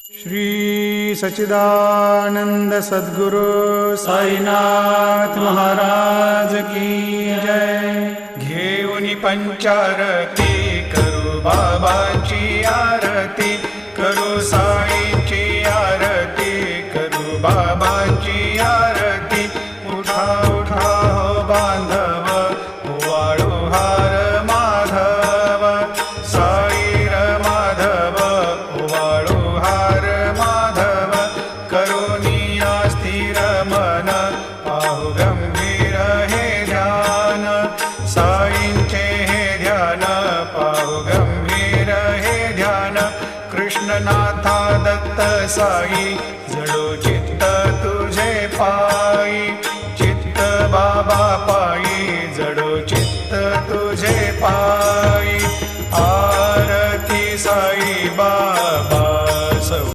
श्री सच्चिदानंद सद्गुरु साईनाथ महाराज की जय। घेऊन पंचारती करू बाबांची आरती, करू साईंची आरती, करू बाबांची आरती। उठा उठा हो बांधव, वाळू हार माधव, साई र माधव, वाळू हार माधव। करुणिया स्थिर मन, पाहु गंभीर हे ध्यान, साईंचे हे ध्यान, पाहु गंभीर हे ध्यान। कृष्णनाथा दत्त साई, जडो चित्त तुझे पा